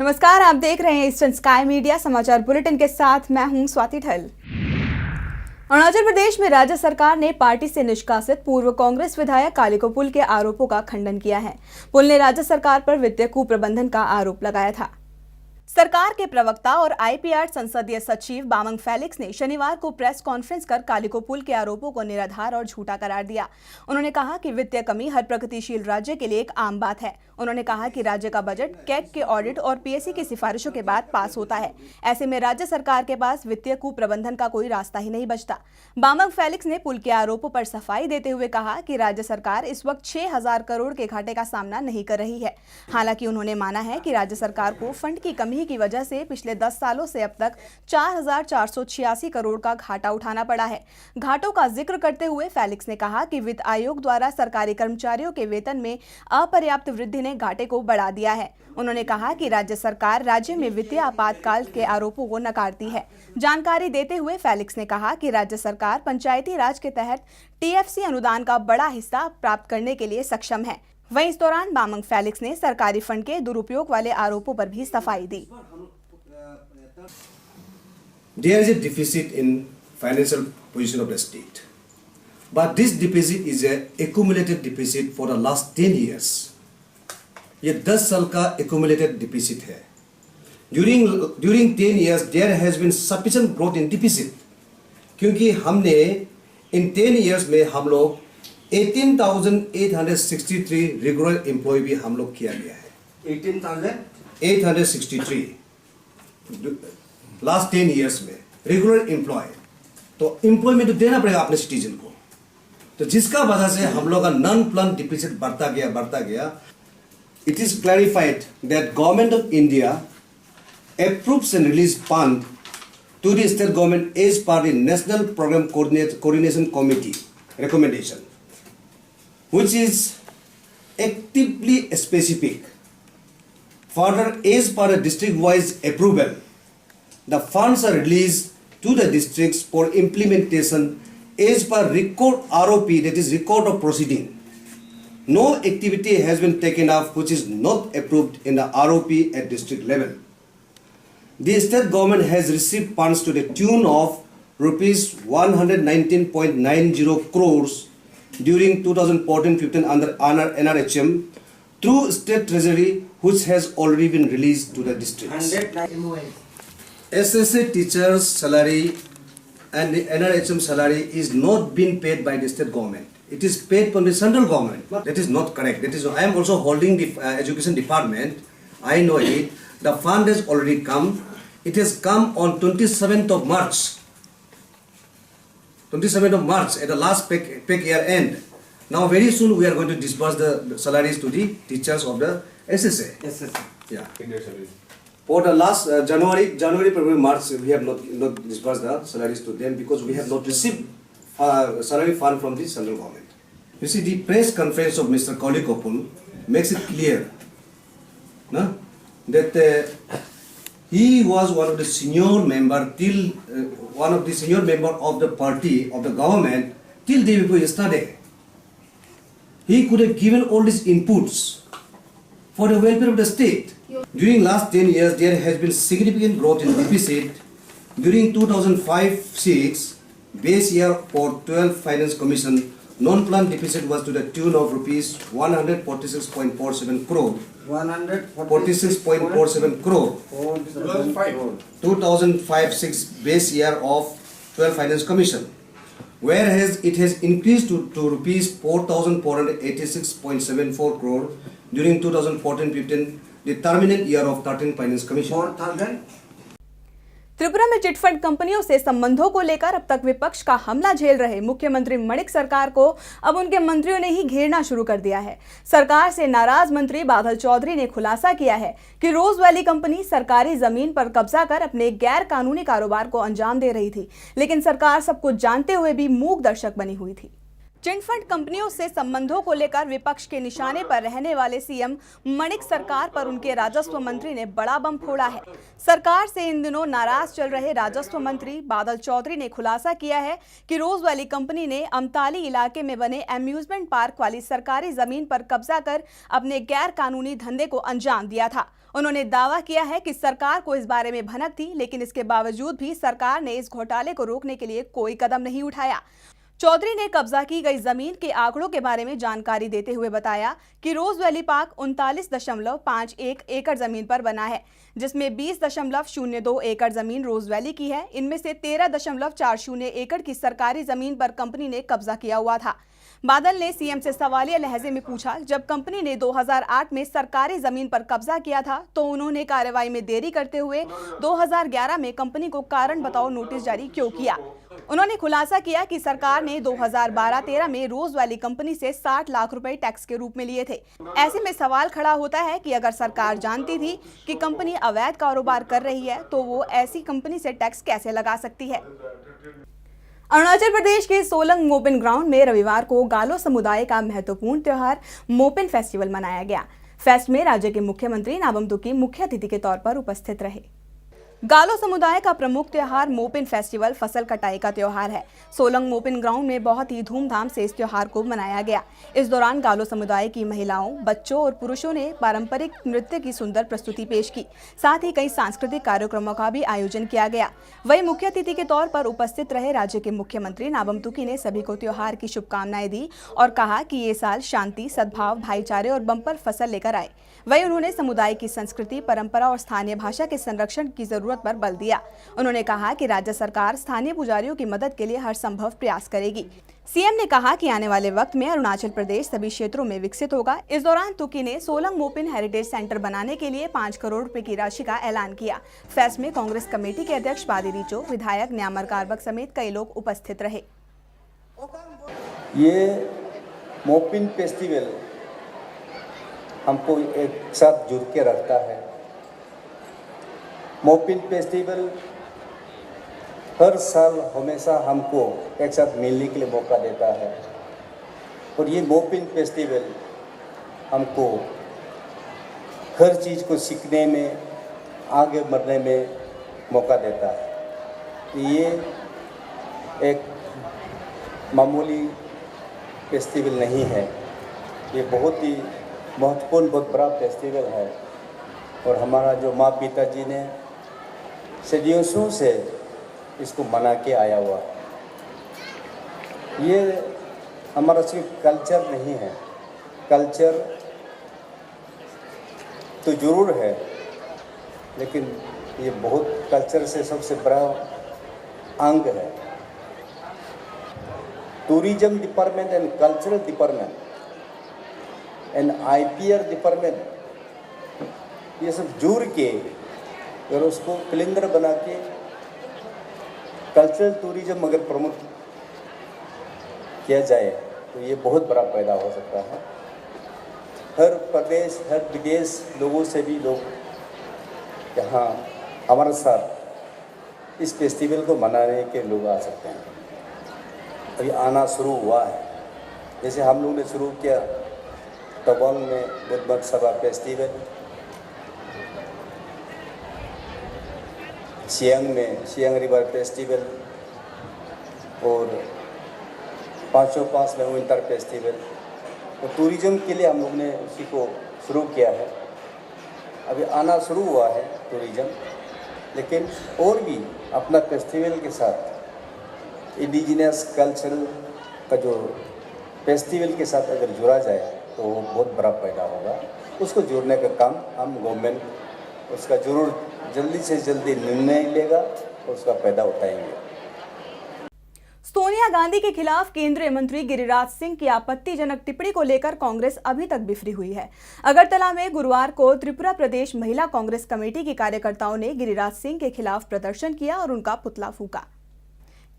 नमस्कार, आप देख रहे हैं ईस्टर्न स्काई मीडिया समाचार बुलेटिन के साथ मैं हूं स्वाति ठल। अरुणाचल प्रदेश में राज्य सरकार ने पार्टी से निष्कासित पूर्व कांग्रेस विधायक कालिको पुल के आरोपों का खंडन किया है। पुल ने राज्य सरकार पर वित्तीय कुप्रबंधन का आरोप लगाया था। सरकार के प्रवक्ता और आईपीआर संसदीय सचिव बामंग फेलिक्स ने शनिवार को प्रेस कॉन्फ्रेंस कर कालिको पुल के आरोपों को निराधार और झूठा करार दिया। उन्होंने कहा कि वित्तीय कमी हर प्रगतिशील राज्य के लिए एक आम बात है। उन्होंने कहा कि राज्य का बजट कैग के ऑडिट और पीएससी की सिफारिशों के बाद पास होता है। ऐसे में राज्य सरकार के पास वित्तीय कुप्रबंधन का कोई रास्ता ही नहीं बचता। बामंग फेलिक्स ने पुल के आरोपों पर सफाई देते हुए कहा कि राज्य सरकार इस वक्त 6,000 करोड़ के घाटे का सामना नहीं कर रही है। हालांकि उन्होंने माना है कि राज्य सरकार को फंड की कमी की वजह से पिछले 10 सालों से अब तक 4,486 करोड़ का घाटा उठाना पड़ा है। घाटों का जिक्र करते हुए फेलिक्स ने कहा कि वित्त आयोग द्वारा सरकारी कर्मचारियों के वेतन में अपर्याप्त वृद्धि ने घाटे को बढ़ा दिया है। उन्होंने कहा कि राज्य सरकार राज्य में वित्तीय आपातकाल के आरोपों को नकारती है। जानकारी देते हुए फेलिक्स ने कहा कि राज्य सरकार पंचायती राज के तहत टीएफसी अनुदान का बड़ा हिस्सा प्राप्त करने के लिए सक्षम है। वहीं इस दौरान बामंग फेलिक्स ने सरकारी फंड के दुरुपयोग वाले आरोपों पर भी सफाई दी। There is a deficit in financial position of the state, but this deficit is a accumulated deficit for the last 10 years. ये 10 साल का accumulated deficit है। During 10 years there has been sufficient growth in deficit, क्योंकि हमने in 10 years में हम लोग 18,863 regular employee भी हम लोग किया गया है। 18,863 लास्ट 10 इयर्स में रेगुलर एम्प्लॉय, तो एम्प्लॉयमेंट तो देना पड़ेगा अपने सिटीजन को, तो जिसका वजह से हम लोग का नॉन प्लान डिफिसिट बढ़ता गया। It is clarified that government of India approves and release fund to the state government as per the national programme coordination committee recommendation, which is actively specific. Further, as per the district-wise approval, the funds are released to the districts for implementation as per record ROP, that is record of proceeding. No activity has been taken up which is not approved in the ROP at district level. The state government has received funds to the tune of rupees 119.90 crores during 2014-15 under NRHM through state treasury, which has already been released to the districts. SSA teachers' salary and the NRHM salary is not being paid by the state government. It is paid from the central government. That is not correct. That is, I am also holding the education department. I know it. The fund has already come. It has come on 27th of March. 27th of March at the last pay year end. Now very soon we are going to disburse the salaries to the teachers of the SSA. Yeah. For the last January, February, March, we have not disbursed the salaries to them because we have not received salary fund from the central government. You see, the press conference of Mr. Kaliko Pull makes it clear, no? That he was one of the senior member of the party of the government till day before yesterday. He could have given all these inputs for the welfare of the state. During last 10 years, there has been significant growth in deficit. During 2005-06 base year for 12 Finance Commission, non-plan deficit was to the tune of rupees 146.47 crore. 146.47 crore. 2005-06 base year of 12 Finance Commission. Whereas it has increased to rupees 4,486.74 crore during 2014-15, the terminal year of 13 Finance Commission. 4,000. Tripura में chit fund कंपनियों से संबंधों को लेकर अब तक विपक्ष का हमला झेल रहे मुख्यमंत्री मणिक सरकार को अब उनके मंत्रियों ने ही घेरना शुरू कर दिया है। सरकार से नाराज मंत्री बादल चौधरी ने खुलासा किया है कि रोज वैली कंपनी सरकारी जमीन पर कब्जा कर अपने गैर कानूनी कारोबार को अंजाम दे रही थी, लेकिन सरकार सब कुछ जानते हुए भी मूक दर्शक बनी हुई थी। चिटफंड कंपनियों से संबंधों को लेकर विपक्ष के निशाने पर रहने वाले सीएम मणिक सरकार पर उनके राजस्व मंत्री ने बड़ा बम फोड़ा है। सरकार से इन दिनों नाराज चल रहे राजस्व मंत्री बादल चौधरी ने खुलासा किया है कि रोज वैली कंपनी ने अमताली इलाके में बने अम्यूजमेंट पार्क वाली सरकारी जमीन पर कब्जा कर अपने गैर कानूनी धंधे को अंजाम दिया था उन्होंने दावा किया है कि सरकार को इस बारे में भनक थी, लेकिन इसके बावजूद भी सरकार ने इस घोटाले को रोकने के लिए कोई कदम नहीं उठाया। चौधरी ने कब्जा की गई जमीन के आंकड़ों के बारे में जानकारी देते हुए बताया कि रोज वैली पार्क 39.51 एकड़ जमीन पर बना है, जिसमें 20.02 एकड़ जमीन रोज वैली की है। इनमें से 13.40 एकड़ की सरकारी जमीन पर कंपनी ने कब्जा किया हुआ था। बादल ने सीएम से सवालिया लहजे में पूछा, जब कंपनी ने 2008 में सरकारी जमीन पर कब्जा किया था तो उन्होंने कार्रवाई में देरी करते हुए 2011 में कंपनी को कारण बताओ नोटिस जारी क्यों किया। उन्होंने खुलासा किया कि सरकार ने 2012-13 में रोज वैली कंपनी से 60 लाख रुपए टैक्स के रूप में लिए थे। ऐसे में सवाल खड़ा होता है कि अगर सरकार जानती थी कि कंपनी अवैध कारोबार कर रही है तो वो ऐसी कंपनी से टैक्स कैसे लगा सकती है। अरुणाचल प्रदेश के सोलंग मोपिन ग्राउंड में रविवार को गालो समुदाय का महत्वपूर्ण त्योहार मोपिन फेस्टिवल मनाया गया। फेस्ट में राज्य के मुख्यमंत्री नाबम तुकी मुख्य अतिथि के तौर पर उपस्थित रहे। गालो समुदाय का प्रमुख त्योहार मोपिन फेस्टिवल फसल कटाई का त्योहार है। सोलंग मोपिन ग्राउंड में बहुत ही धूमधाम से इस त्योहार को मनाया गया। इस दौरान गालो समुदाय की महिलाओं, बच्चों और पुरुषों ने पारंपरिक नृत्य की सुंदर प्रस्तुति पेश की। साथ ही कई सांस्कृतिक कार्यक्रमों का भी आयोजन किया गया। वहीं मुख्य अतिथि के तौर पर उपस्थित रहे राज्य के मुख्यमंत्री नाबम तुकी ने सभी को त्योहार की शुभकामनाएं दी और कहा कि ये साल शांति, सद्भाव, भाईचारे और बम्पर फसल लेकर आए। वहीं उन्होंने समुदाय की संस्कृति, परंपरा और स्थानीय भाषा के संरक्षण की जरूरत पर बल दिया। उन्होंने कहा कि राज्य सरकार स्थानीय पुजारियों की मदद के लिए हर संभव प्रयास करेगी। सीएम ने कहा कि आने वाले वक्त में अरुणाचल प्रदेश सभी क्षेत्रों में विकसित होगा। इस दौरान तुकी ने सोलंग मोपिन हेरिटेज सेंटर बनाने के लिए 5 करोड़ रुपए की राशि का ऐलान किया। फेस्ट में कांग्रेस कमेटी के अध्यक्ष पादी रिचो, विधायक न्यामर कारबक समेत कई लोग उपस्थित रहे। ये मोपिन फेस्टिवल हमको एक साथ जुड़ के रखता है। मोपिन फेस्टिवल हर साल हमेशा हमको एक साथ मिलने के लिए मौका देता है और ये मोपिन फेस्टिवल हमको हर चीज़ को सीखने में, आगे बढ़ने में मौका देता है। ये एक मामूली फेस्टिवल नहीं है, ये बहुत ही महत्वपूर्ण, बहुत बड़ा फेस्टिवल है और हमारा जो माँ पिताजी ने सदियों से इसको मना के आया हुआ। ये हमारा सिर्फ कल्चर नहीं है, कल्चर तो ज़रूर है, लेकिन ये बहुत कल्चर से सबसे बड़ा अंग है। Tourism department and cultural department and IPR department, ये सब जुड़ के अगर उसको कैलेंडर बना के कल्चरल टूरिज्म अगर प्रमोट किया जाए तो ये बहुत बड़ा पैदा हो सकता है। हर प्रदेश, हर विदेश लोगों से भी लोग यहाँ हमारे साथ इस फेस्टिवल को मनाने के लोग आ सकते हैं। अभी आना शुरू हुआ है, जैसे हम लोग ने शुरू किया तवांग में बुद्ध सभा फेस्टिवल, सियांग में सियांग रिवर फेस्टिवल और 505 में विंटर फेस्टिवल। तो टूरिज़्म के लिए हम लोग ने उसी को शुरू किया है। अभी आना शुरू हुआ है टूरिज़्म, लेकिन और भी अपना फेस्टिवल के साथ इंडिजिनस कल्चरल का जो फेस्टिवल के साथ अगर जुड़ा जाए तो वो बहुत बड़ा पैदा होगा। उसको जोड़ने का काम हम गवर्नमेंट उसका जरूर जल्दी से जल्दी निर्णय लेगा और उसका पैदा उठाएंगे। सोनिया गांधी के खिलाफ केंद्रीय मंत्री गिरिराज सिंह की आपत्तिजनक टिप्पणी को लेकर कांग्रेस अभी तक बिफरी हुई है। अगरतला में गुरुवार को त्रिपुरा प्रदेश महिला कांग्रेस कमेटी के कार्यकर्ताओं ने गिरिराज सिंह के खिलाफ प्रदर्शन किया और उनका पुतला फूंका।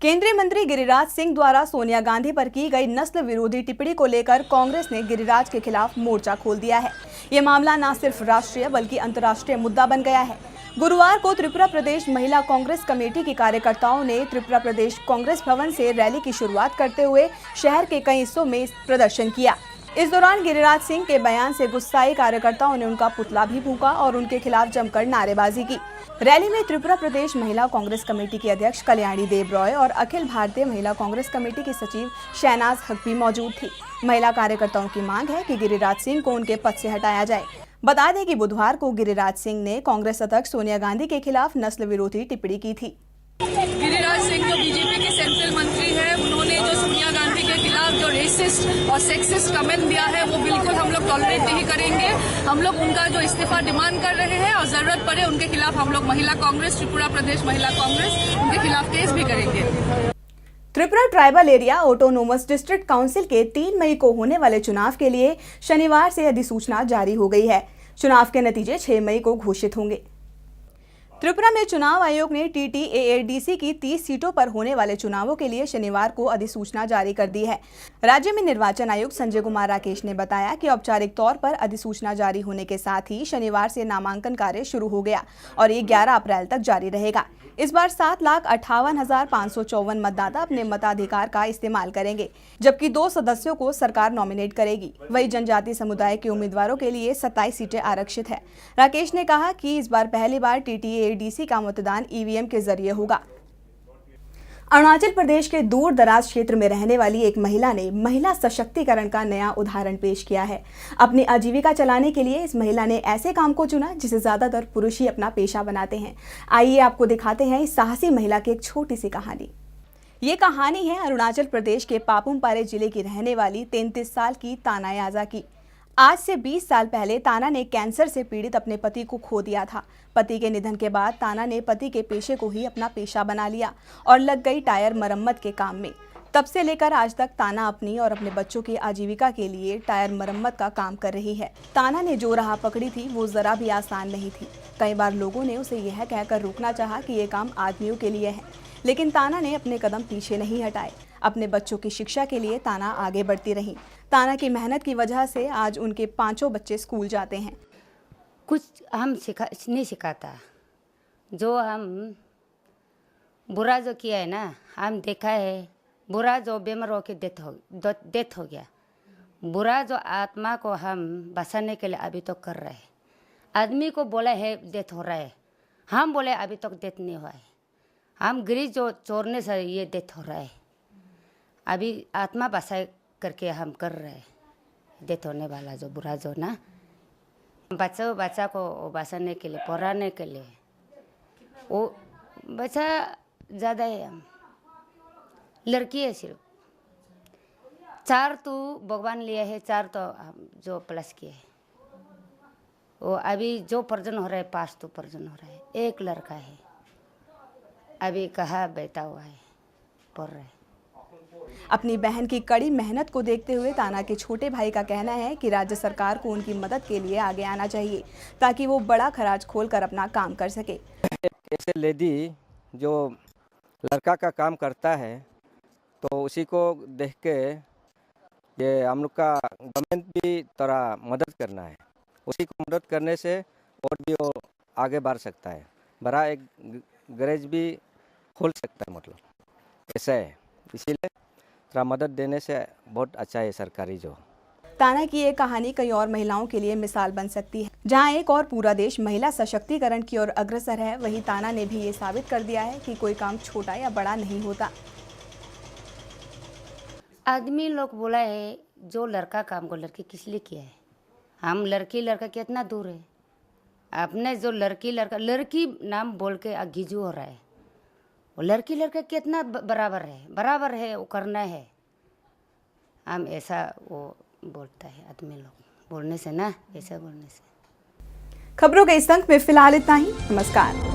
केंद्रीय मंत्री गिरिराज सिंह द्वारा सोनिया गांधी पर की गई नस्ल विरोधी टिप्पणी को लेकर कांग्रेस ने गिरिराज के खिलाफ मोर्चा खोल दिया है। ये मामला न सिर्फ राष्ट्रीय बल्कि अंतर्राष्ट्रीय मुद्दा बन गया है। गुरुवार को त्रिपुरा प्रदेश महिला कांग्रेस कमेटी के कार्यकर्ताओं ने त्रिपुरा प्रदेश कांग्रेस भवन से रैली की शुरुआत करते हुए शहर के कई हिस्सों में प्रदर्शन किया। इस दौरान गिरिराज सिंह के बयान से गुस्साए कार्यकर्ताओं ने उनका पुतला भी फूंका और उनके खिलाफ जमकर नारेबाजी की। रैली में त्रिपुरा प्रदेश महिला कांग्रेस कमेटी की अध्यक्ष कल्याणी देव रॉय और अखिल भारतीय महिला कांग्रेस कमेटी की सचिव शहनाज हक भी मौजूद थी। महिला कार्यकर्ताओं की मांग है कि गिरिराज सिंह को उनके पद से हटाया जाए। बता दें कि बुधवार को गिरिराज सिंह ने कांग्रेस अध्यक्ष सोनिया गांधी के खिलाफ नस्ल विरोधी टिप्पणी की थी। गिरिराज सिंह जो बीजेपी के सेंट्रल मंत्री हैं, उन्होंने जो सोनिया गांधी के खिलाफ जो रेसिस्ट और सेक्सिस्ट कमेंट दिया है वो बिल्कुल हम लोग टॉलरेट नहीं करेंगे। हम लोग उनका जो इस्तीफा डिमांड कर रहे हैं और जरूरत पड़े उनके खिलाफ हम लोग महिला कांग्रेस, त्रिपुरा प्रदेश महिला कांग्रेस, उनके खिलाफ केस भी करेंगे। Tripura tribal area autonomous district council के 3 मई को होने वाले चुनाव के लिए शनिवार से अधिसूचना जारी हो गई है। चुनाव के नतीजे 6 मई को घोषित होंगे। त्रिपुरा में चुनाव आयोग ने TTAADC की 30 सीटों पर होने वाले चुनावों के लिए शनिवार को अधिसूचना जारी कर दी है। राज्य में निर्वाचन आयुक्त संजय कुमार राकेश ने बताया कि औपचारिक तौर पर अधिसूचना जारी होने के साथ ही शनिवार से नामांकन कार्य शुरू हो गया और ये 11 अप्रैल तक जारी रहेगा। इस बार 7,58,554 मतदाता अपने मताधिकार का इस्तेमाल करेंगे, जबकि 2 सदस्यों को सरकार नॉमिनेट करेगी। वही जनजातीय समुदाय के उम्मीदवारों के लिए 27 सीटें आरक्षित है। राकेश ने कहा कि इस बार पहली बार TTAADC का मतदान EVM के जरिए होगा। अरुणाचल प्रदेश के दूर दराज क्षेत्र में रहने वाली एक महिला ने महिला सशक्तिकरण का नया उदाहरण पेश किया है। अपनी आजीविका चलाने के लिए इस महिला ने ऐसे काम को चुना जिसे ज्यादातर पुरुष ही अपना पेशा बनाते हैं। आइए आपको दिखाते हैं इस साहसी महिला की एक छोटी सी कहानी। ये कहानी है अरुणाचल प्रदेश के पापुम-पारे जिले की रहने वाली 33 साल की ताना याजा की। आज से 20 साल पहले ताना ने कैंसर से पीड़ित अपने पति को खो दिया था। पति के निधन के बाद ताना ने पति के पेशे को ही अपना पेशा बना लिया और लग गई टायर मरम्मत के काम में। तब से लेकर आज तक ताना अपनी और अपने बच्चों की आजीविका के लिए टायर मरम्मत का काम कर रही है। ताना ने जो राह पकड़ी थी वो जरा भी आसान नहीं थी। कई बार लोगों ने उसे यह कहकर रोकना चाहा कि ये काम आदमियों के लिए है, लेकिन ताना ने अपने कदम पीछे नहीं हटाए। अपने बच्चों की शिक्षा के लिए ताना आगे बढ़ती रही। ताना की मेहनत की वजह से आज उनके 5 बच्चे स्कूल जाते हैं। कुछ हम नहीं सिखाता, जो हम बुरा जो किया है ना, हम देखा है। बुरा जो बीमार होकर डेथ हो गया, बुरा जो आत्मा को हम बचाने के लिए अभी तक कर रहे हैं। आदमी को बोला है डेथ हो रहा है, हम बोले अभी तक डेथ नहीं हुआ है। हम गिरीश जो चोरने से ये डेथ हो रहा है। अभी आत्मा बचा करके हम कर रहे हैं। डेथ होने वाला जो बुरा जो ना, बच्चा को बचाने के लिए, पढ़ाने के लिए, वो बच्चा ज़्यादा है। हम लड़की है सिर्फ 4 तो भगवान लिए है, 4 तो हम जो प्लस किए है। वो अभी जो पर्जन हो रहा है 5 तो पर्जन हो रहा है। एक लड़का है अभी कहाँ बैठा हुआ है, पढ़ रहा है। अपनी बहन की कड़ी मेहनत को देखते हुए ताना के छोटे भाई का कहना है कि राज्य सरकार को उनकी मदद के लिए आगे आना चाहिए ताकि वो बड़ा खराज खोलकर अपना काम कर सके। ऐसे लेडी जो लड़का का काम करता है तो उसी को देख के ये हम लोग का गवर्नमेंट भी थोड़ा मदद करना है। उसी को मदद करने से और भी वो आगे बढ़ सकता है, बड़ा एक गैरेज भी खोल सकता है। मतलब ऐसा है, इसीलिए थोड़ा मदद देने से बहुत अच्छा है सरकारी जो। ताना की ये कहानी कई और महिलाओं के लिए मिसाल बन सकती है। जहां एक और पूरा देश महिला सशक्तिकरण की ओर अग्रसर है, वहीं ताना ने भी ये साबित कर दिया है कि कोई काम छोटा या बड़ा नहीं होता। आदमी लोग बोला है जो लड़का काम को लड़की किस लिए किया है। हम लड़की लड़का कितना दूर है। अपने जो लड़की नाम बोल के अघिजू हो रहा है। वो लड़की लड़का कितना बराबर है वो करना है। हम ऐसा वो बोलता है आदमी लोग बोलने से ना, ऐसा बोलने से। खबरों के इस अंक में फिलहाल इतना ही। नमस्कार।